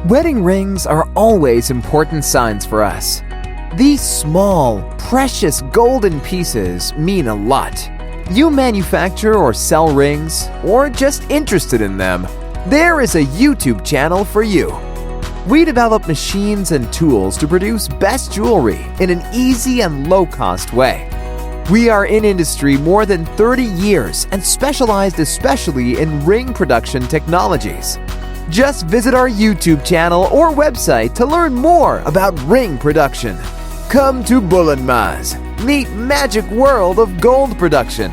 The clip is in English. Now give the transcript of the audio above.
Wedding rings are always important signs for us. These small, precious golden pieces mean a lot. You manufacture or sell rings, or just interested in them, there is a YouTube channel for you. We develop machines and tools to produce best jewelry in an easy and low-cost way. We are in industry more than 30 years and specialized especially in ring production technologies. Just visit our YouTube channel or website to learn more about ring production. Come to Bulunmaz. Meet magic world of gold production.